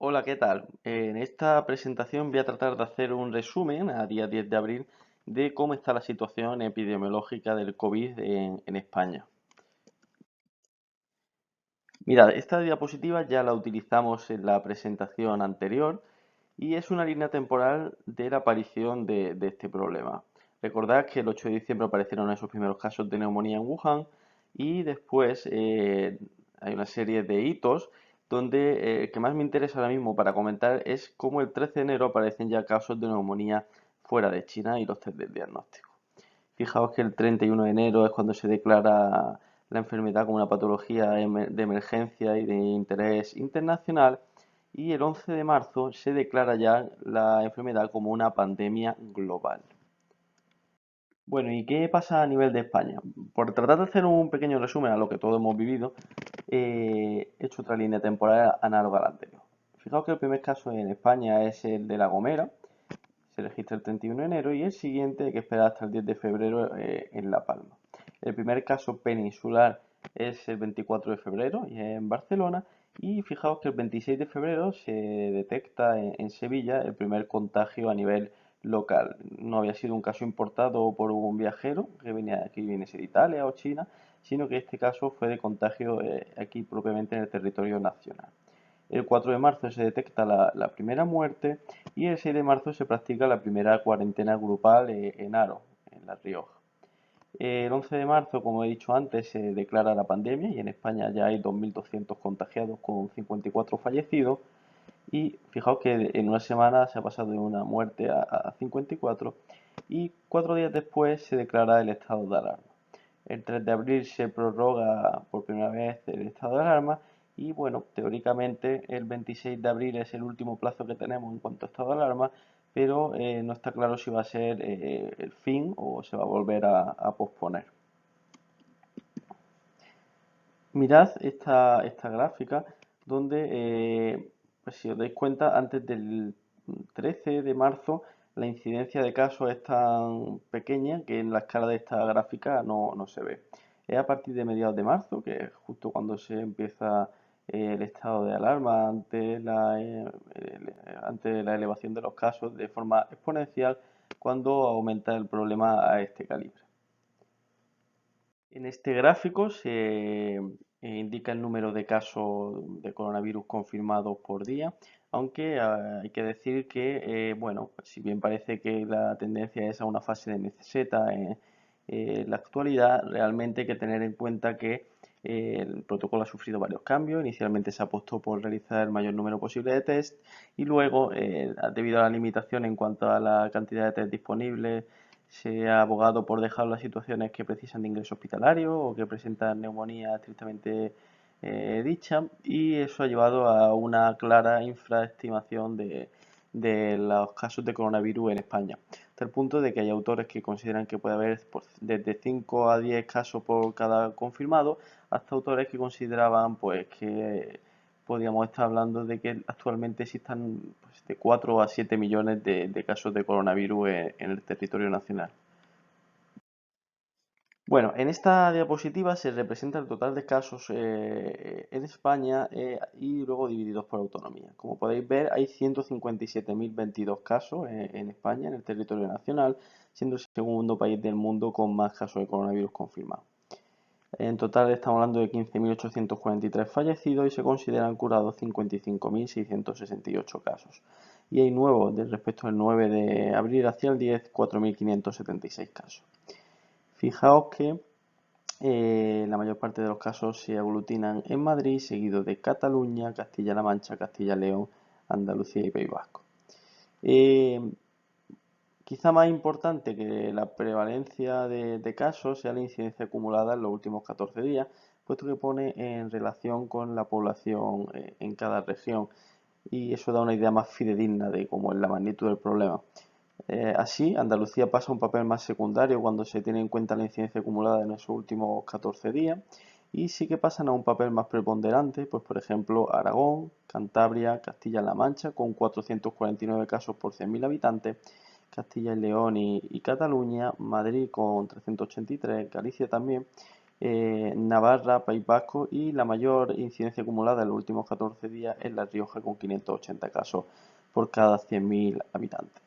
Hola, ¿qué tal? En esta presentación voy a tratar de hacer un resumen a día 10 de abril de cómo está la situación epidemiológica del COVID en España. Mirad, esta diapositiva ya la utilizamos en la presentación anterior y es una línea temporal de la aparición de este problema. Recordad que el 8 de diciembre aparecieron esos primeros casos de neumonía en Wuhan y después hay una serie de hitos donde el que más me interesa ahora mismo para comentar es cómo el 13 de enero aparecen ya casos de neumonía fuera de China y los test de diagnóstico. Fijaos que el 31 de enero es cuando se declara la enfermedad como una patología de emergencia y de interés internacional y el 11 de marzo se declara ya la enfermedad como una pandemia global. Bueno, ¿y qué pasa a nivel de España? Por tratar de hacer un pequeño resumen a lo que todos hemos vivido, he hecho otra línea temporal análoga a la anterior. Fijaos que el primer caso en España es el de La Gomera, se registra el 31 de enero y el siguiente hay que esperar hasta el 10 de febrero en La Palma. El primer caso peninsular es el 24 de febrero y es en Barcelona. Y fijaos que el 26 de febrero se detecta en Sevilla el primer contagio a nivel local. No había sido un caso importado por un viajero que viene de Italia o China, sino que este caso fue de contagio aquí propiamente en el territorio nacional. El 4 de marzo se detecta la primera muerte y el 6 de marzo se practica la primera cuarentena grupal en Haro, en La Rioja. El 11 de marzo, como he dicho antes, se declara la pandemia y en España ya hay 2.200 contagiados con 54 fallecidos. Y fijaos que en una semana se ha pasado de una muerte a 54 y 4 días después se declara el estado de alarma. El 3 de abril se prorroga por primera vez el estado de alarma y bueno, teóricamente el 26 de abril es el último plazo que tenemos en cuanto a estado de alarma, pero no está claro si va a ser el fin o se va a volver a posponer. Mirad esta gráfica donde, pues si os dais cuenta, antes del 13 de marzo la incidencia de casos es tan pequeña que en la escala de esta gráfica no se ve. Es a partir de mediados de marzo, que es justo cuando se empieza el estado de alarma ante la elevación de los casos de forma exponencial, cuando aumenta el problema a este calibre. En este gráfico se indica el número de casos de coronavirus confirmados por día, aunque hay que decir que, bueno, pues, si bien parece que la tendencia es a una fase de meseta en la actualidad, realmente hay que tener en cuenta que el protocolo ha sufrido varios cambios. Inicialmente se apostó por realizar el mayor número posible de test y luego, debido a la limitación en cuanto a la cantidad de test disponibles, se ha abogado por dejar las situaciones que precisan de ingreso hospitalario o que presentan neumonía estrictamente dicha, y eso ha llevado a una clara infraestimación de los casos de coronavirus en España, hasta el punto de que hay autores que consideran que puede haber desde 5 a 10 casos por cada confirmado, hasta autores que consideraban pues que podríamos estar hablando de que actualmente existan pues, de 4 a 7 millones de casos de coronavirus en el territorio nacional. Bueno, en esta diapositiva se representa el total de casos en España y luego divididos por autonomía. Como podéis ver, hay 157.022 casos en España, en el territorio nacional, siendo el segundo país del mundo con más casos de coronavirus confirmados. En total estamos hablando de 15.843 fallecidos y se consideran curados 55.668 casos. Y hay nuevos respecto al 9 de abril hacia el 10, 4.576 casos. Fijaos que la mayor parte de los casos se aglutinan en Madrid, seguido de Cataluña, Castilla-La Mancha, Castilla-León, Andalucía y País Vasco. Eh, Quizá más importante que la prevalencia de casos sea la incidencia acumulada en los últimos 14 días, puesto que pone en relación con la población en cada región y eso da una idea más fidedigna de cómo es la magnitud del problema. Así, Andalucía pasa a un papel más secundario cuando se tiene en cuenta la incidencia acumulada en esos últimos 14 días y sí que pasan a un papel más preponderante, pues por ejemplo Aragón, Cantabria, Castilla-La Mancha con 449 casos por 100.000 habitantes, Castilla y León y Cataluña, Madrid con 383, Galicia también Navarra, País Vasco y la mayor incidencia acumulada en los últimos 14 días en La Rioja con 580 casos por cada 100.000 habitantes.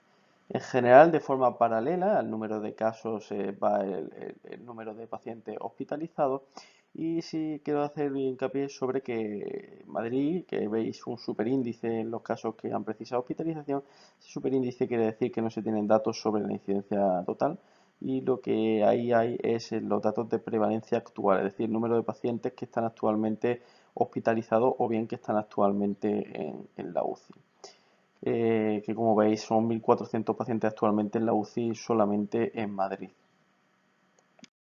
En general, de forma paralela al número de casos va el número de pacientes hospitalizados y sí quiero hacer hincapié sobre que Madrid, que veis un superíndice en los casos que han precisado hospitalización, ese superíndice quiere decir que no se tienen datos sobre la incidencia total y lo que ahí hay es los datos de prevalencia actual, es decir, el número de pacientes que están actualmente hospitalizados o bien que están actualmente en la UCI. Que como veis son 1.400 pacientes actualmente en la UCI solamente en Madrid.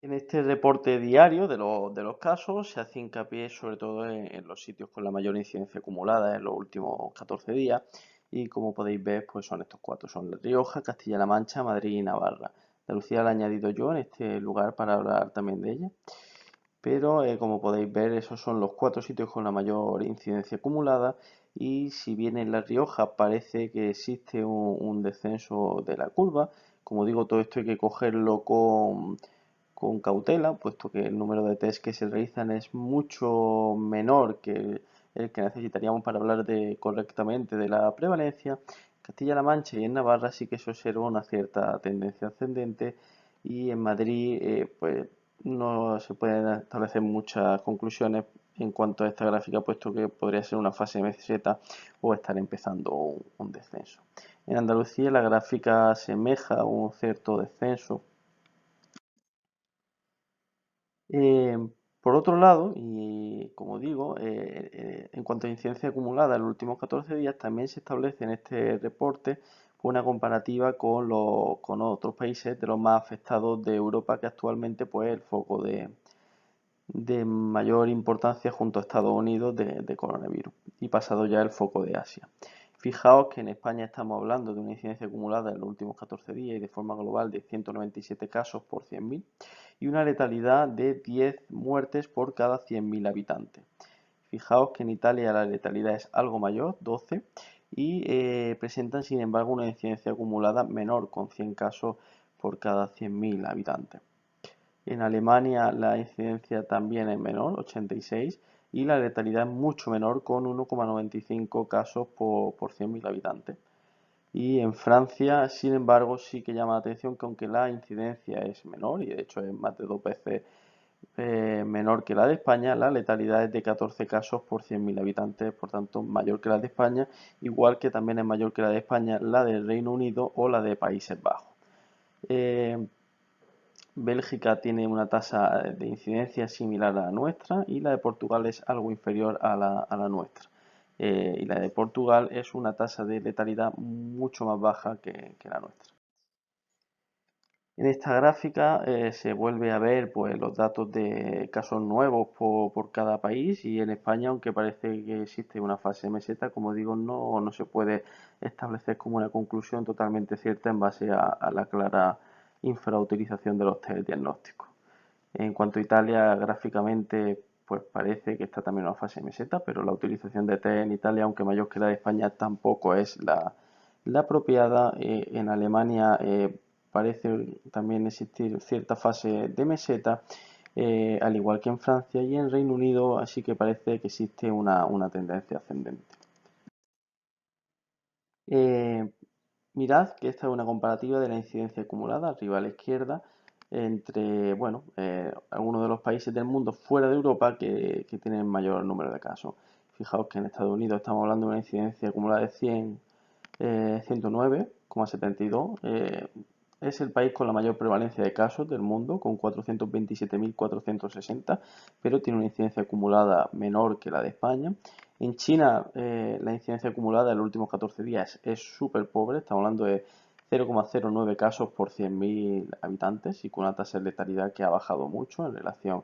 En este reporte diario de los casos se hace hincapié sobre todo en los sitios con la mayor incidencia acumulada en los últimos 14 días y como podéis ver pues son estos cuatro, son La Rioja, Castilla-La Mancha, Madrid y Navarra. Andalucía la he añadido yo en este lugar para hablar también de ella, pero como podéis ver esos son los cuatro sitios con la mayor incidencia acumulada y si bien en La Rioja parece que existe un descenso de la curva, como digo todo esto hay que cogerlo con cautela, puesto que el número de test que se realizan es mucho menor que el que necesitaríamos para hablar correctamente de la prevalencia. En Castilla-La Mancha y en Navarra sí que se observa una cierta tendencia ascendente y en Madrid pues no se pueden establecer muchas conclusiones en cuanto a esta gráfica, puesto que podría ser una fase meseta o estar empezando un descenso. En Andalucía la gráfica asemeja un cierto descenso. Eh, por otro lado, y como digo, en cuanto a incidencia acumulada en los últimos 14 días, también se establece en este reporte una comparativa con otros países de los más afectados de Europa, que actualmente pues, es el foco de mayor importancia junto a Estados Unidos de coronavirus y pasado ya el foco de Asia. Fijaos que en España estamos hablando de una incidencia acumulada en los últimos 14 días y de forma global de 197 casos por 100.000 y una letalidad de 10 muertes por cada 100.000 habitantes. Fijaos que en Italia la letalidad es algo mayor, 12, y presentan sin embargo una incidencia acumulada menor, con 100 casos por cada 100.000 habitantes. En Alemania la incidencia también es menor, 86, y la letalidad es mucho menor, con 1,95 casos por 100.000 habitantes. Y en Francia, sin embargo, sí que llama la atención que aunque la incidencia es menor, y de hecho es más de 2 veces menor que la de España, la letalidad es de 14 casos por 100.000 habitantes, por tanto mayor que la de España, igual que también es mayor que la de España la del Reino Unido o la de Países Bajos. Eh, Bélgica tiene una tasa de incidencia similar a la nuestra y la de Portugal es algo inferior a la nuestra. Y la de Portugal es una tasa de letalidad mucho más baja que la nuestra. En esta gráfica se vuelve a ver pues, los datos de casos nuevos por cada país y en España, aunque parece que existe una fase meseta, como digo, no se puede establecer como una conclusión totalmente cierta en base a la clara infrautilización de los test diagnósticos. En cuanto a Italia, gráficamente, pues parece que está también en una fase meseta, pero la utilización de test en Italia, aunque mayor que la de España, tampoco es la apropiada. En Alemania parece también existir cierta fase de meseta, al igual que en Francia y en Reino Unido, así que parece que existe una tendencia ascendente. Eh, Mirad que esta es una comparativa de la incidencia acumulada, arriba a la izquierda, entre bueno, algunos de los países del mundo fuera de Europa que tienen mayor número de casos. Fijaos que en Estados Unidos estamos hablando de una incidencia acumulada de 109,72. Es el país con la mayor prevalencia de casos del mundo, con 427.460, pero tiene una incidencia acumulada menor que la de España. En China, la incidencia acumulada en los últimos 14 días es súper pobre, estamos hablando de 0,09 casos por 100.000 habitantes y con una tasa de letalidad que ha bajado mucho en relación,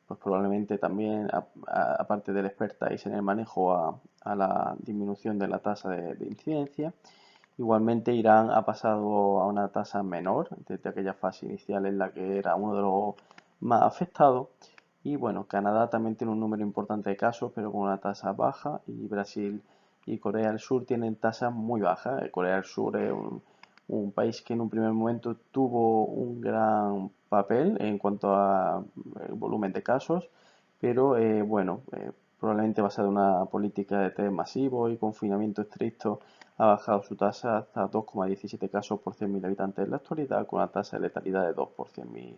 pues probablemente también, aparte del expertise en el manejo, a la disminución de la tasa de incidencia. Igualmente Irán ha pasado a una tasa menor desde aquella fase inicial en la que era uno de los más afectados. Y bueno, Canadá también tiene un número importante de casos, pero con una tasa baja. Y Brasil y Corea del Sur tienen tasas muy bajas. Corea del Sur es un país que en un primer momento tuvo un gran papel en cuanto a volumen de casos, pero bueno, probablemente basado en una política de test masivo y confinamiento estricto, ha bajado su tasa hasta 2,17 casos por 100.000 habitantes en la actualidad, con una tasa de letalidad de 2 por 100.000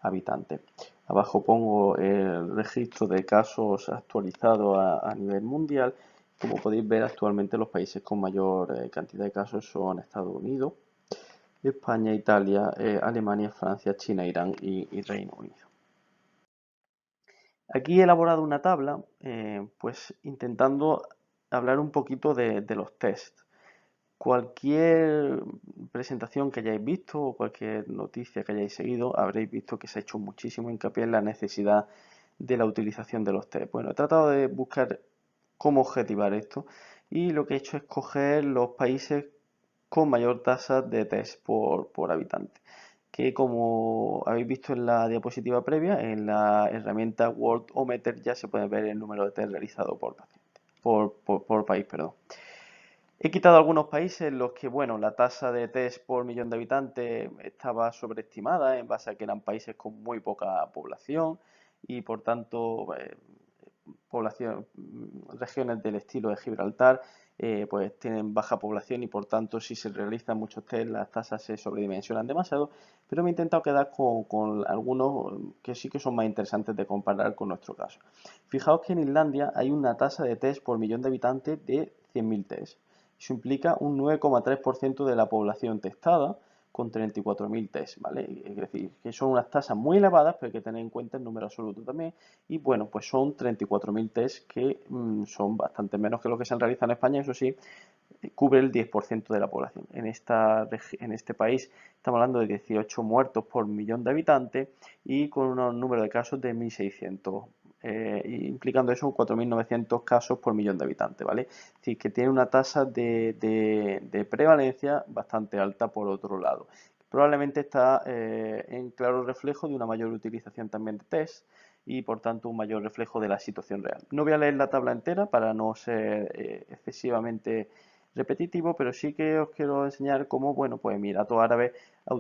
habitantes. Abajo pongo el registro de casos actualizado a nivel mundial. Como podéis ver, actualmente los países con mayor cantidad de casos son Estados Unidos, España, Italia, Alemania, Francia, China, Irán y Reino Unido. Aquí he elaborado una tabla, pues intentando hablar un poquito de los test. Cualquier presentación que hayáis visto o cualquier noticia que hayáis seguido, habréis visto que se ha hecho muchísimo hincapié en la necesidad de la utilización de los test. Bueno, he tratado de buscar cómo objetivar esto y lo que he hecho es coger los países con mayor tasa de test por habitante, que como habéis visto en la diapositiva previa, en la herramienta Worldometer ya se puede ver el número de test realizado por paciente, por país, perdón. He quitado algunos países en los que, bueno, la tasa de test por millón de habitantes estaba sobreestimada en base a que eran países con muy poca población y, por tanto, regiones del estilo de Gibraltar, pues tienen baja población y, por tanto, si se realizan muchos test, las tasas se sobredimensionan demasiado. Pero me he intentado quedar con algunos que sí que son más interesantes de comparar con nuestro caso. Fijaos que en Islandia hay una tasa de test por millón de habitantes de 100.000 test. Eso implica un 9,3% de la población testada con 34.000 test, ¿vale? Es decir, que son unas tasas muy elevadas, pero hay que tener en cuenta el número absoluto también. Y bueno, pues son 34.000 test que son bastante menos que lo que se han realizado en España, eso sí, cubre el 10% de la población. En este país estamos hablando de 18 muertos por millón de habitantes y con un número de casos de 1.600, implicando eso 4.900 casos por millón de habitantes, ¿vale? Es decir, que tiene una tasa de prevalencia bastante alta por otro lado. Probablemente está en claro reflejo de una mayor utilización también de test y por tanto un mayor reflejo de la situación real. No voy a leer la tabla entera para no ser excesivamente repetitivo, pero sí que os quiero enseñar cómo, bueno, pues Emiratos Árabes ha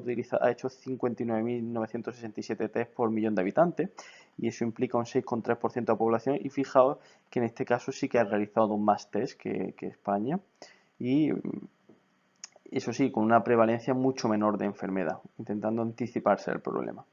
hecho 59.967 test por millón de habitantes y eso implica un 6,3% de población y fijaos que en este caso sí que ha realizado más test que España y eso sí, con una prevalencia mucho menor de enfermedad, intentando anticiparse al problema.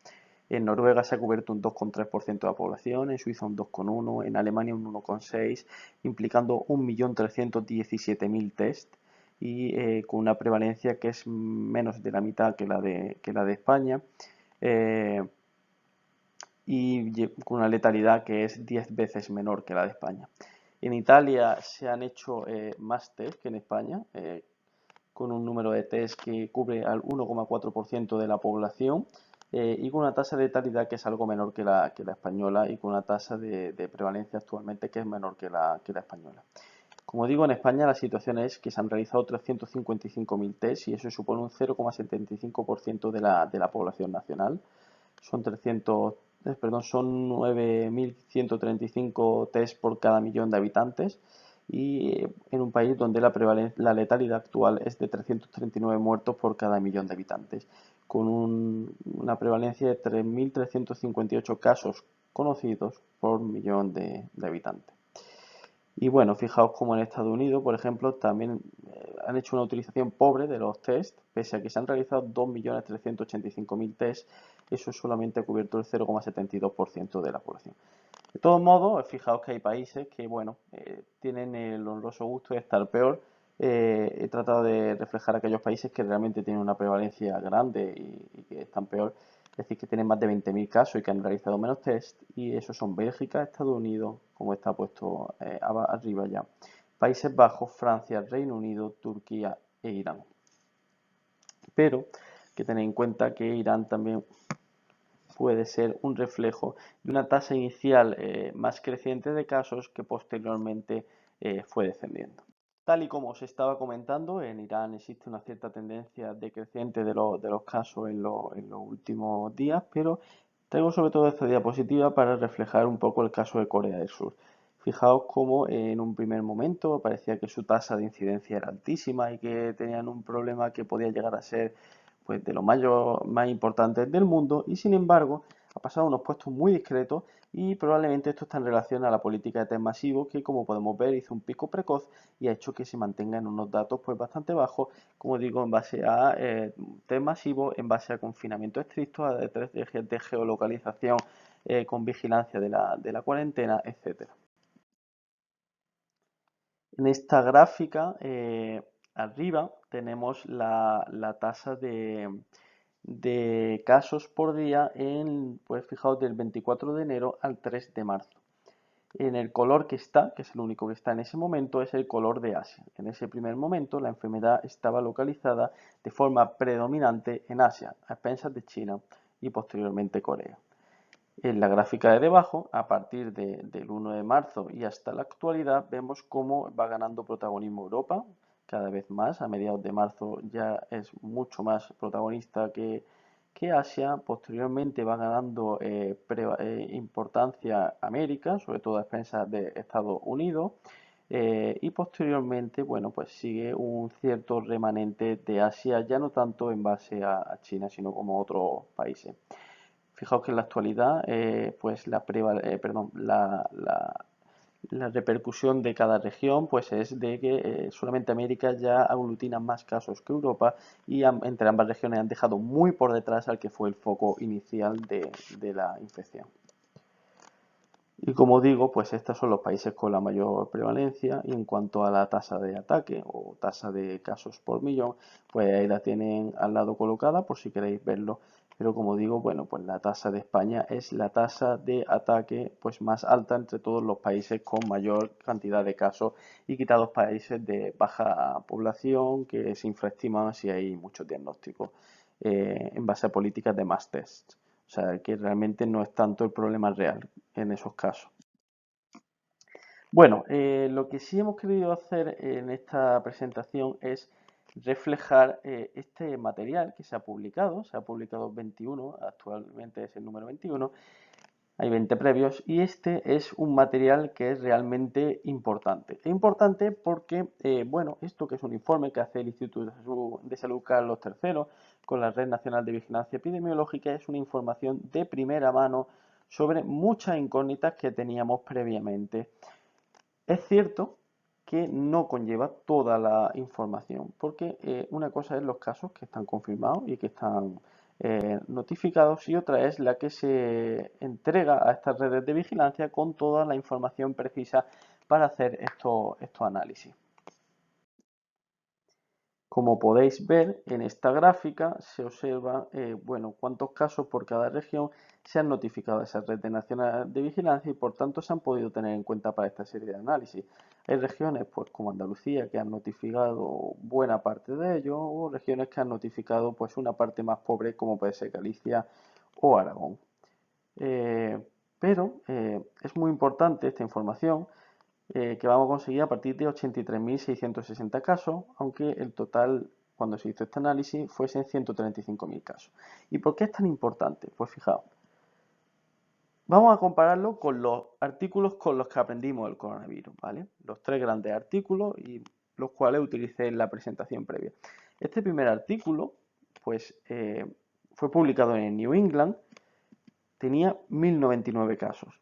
En Noruega se ha cubierto un 2,3% de la población, en Suiza un 2,1%, en Alemania un 1,6%, implicando 1.317.000 test y con una prevalencia que es menos de la mitad que la de España eh, y con una letalidad que es 10 veces menor que la de España. En Italia se han hecho más test que en España, con un número de test que cubre al 1,4% de la población y con una tasa de letalidad que es algo menor que la española y con una tasa de prevalencia actualmente que es menor que la española. Como digo, en España la situación es que se han realizado 355.000 test y eso supone un 0,75% de la población nacional. Son 9.135 test por cada millón de habitantes y en un país donde la letalidad actual es de 339 muertos por cada millón de habitantes, con una prevalencia de 3.358 casos conocidos por millón de habitantes. Y bueno, fijaos como en Estados Unidos, por ejemplo, también han hecho una utilización pobre de los test, pese a que se han realizado 2.385.000 test, eso solamente ha cubierto el 0,72% de la población. De todos modos, fijaos que hay países que, bueno, tienen el honroso gusto de estar peor. He tratado de reflejar aquellos países que realmente tienen una prevalencia grande y que están peor, es decir, que tienen más de 20.000 casos y que han realizado menos test, y esos son Bélgica, Estados Unidos, como está puesto arriba ya, Países Bajos, Francia, Reino Unido, Turquía e Irán. Pero que tener en cuenta que Irán también puede ser un reflejo de una tasa inicial más creciente de casos que posteriormente fue descendiendo. Tal y como os estaba comentando, en Irán existe una cierta tendencia decreciente de los casos en los últimos días, pero traigo sobre todo esta diapositiva para reflejar un poco el caso de Corea del Sur. Fijaos cómo en un primer momento parecía que su tasa de incidencia era altísima y que tenían un problema que podía llegar a ser pues, de los más importantes del mundo, y sin embargo ha pasado a unos puestos muy discretos, y probablemente esto está en relación a la política de test masivo, que como podemos ver hizo un pico precoz y ha hecho que se mantenga en unos datos pues bastante bajos, como digo, en base a test masivo, en base a confinamiento estricto, a de geolocalización con vigilancia de la cuarentena, etcétera. En esta gráfica, arriba tenemos la tasa de casos por día pues fijaos, del 24 de enero al 3 de marzo. En el color que está, que es el único que está en ese momento, es el color de Asia. En ese primer momento la enfermedad estaba localizada de forma predominante en Asia, a expensas de China y posteriormente Corea. En la gráfica de debajo, a partir del 1 de marzo y hasta la actualidad, vemos cómo va ganando protagonismo Europa cada vez más. A mediados de marzo ya es mucho más protagonista que Asia. Posteriormente va ganando importancia América, sobre todo a expensas de Estados Unidos. Y posteriormente, bueno, pues sigue un cierto remanente de Asia, ya no tanto en base a China, sino como otros países. Fijaos que en la actualidad, pues la repercusión de cada región pues es de que solamente América ya aglutina más casos que Europa, y entre ambas regiones han dejado muy por detrás al que fue el foco inicial de la infección. Y como digo, pues estos son los países con la mayor prevalencia, y en cuanto a la tasa de ataque o tasa de casos por millón, pues ahí la tienen al lado colocada por si queréis verlo. Pero como digo, bueno, pues la tasa de España es la tasa de ataque pues más alta entre todos los países con mayor cantidad de casos, y quitados países de baja población que se infraestiman si hay muchos diagnósticos en base a políticas de mass test. O sea, que realmente no es tanto el problema real en esos casos. Bueno, lo que sí hemos querido hacer en esta presentación es reflejar este material que se ha publicado 21, actualmente es el número 21, hay 20 previos, y este es un material que es realmente importante. Es importante porque, bueno, esto que es un informe que hace el Instituto de Salud Carlos III con la Red Nacional de Vigilancia Epidemiológica, es una información de primera mano sobre muchas incógnitas que teníamos previamente. Es cierto que no conlleva toda la información, porque una cosa es los casos que están confirmados y que están notificados, y otra es la que se entrega a estas redes de vigilancia con toda la información precisa para hacer estos análisis. Como podéis ver en esta gráfica, se observa bueno, cuántos casos por cada región se han notificado a esa red nacional de vigilancia, y por tanto se han podido tener en cuenta para esta serie de análisis. Hay regiones pues, como Andalucía que han notificado buena parte de ello, o regiones que han notificado pues, una parte más pobre, como puede ser Galicia o Aragón. Pero es muy importante esta información que vamos a conseguir a partir de 83.660 casos, aunque el total cuando se hizo este análisis fuesen 135.000 casos. ¿Y por qué es tan importante? Pues fijaos, vamos a compararlo con los artículos con los que aprendimos el coronavirus, ¿vale? Los tres grandes artículos y los cuales utilicé en la presentación previa. Este primer artículo, pues, fue publicado en New England, tenía 1.099 casos.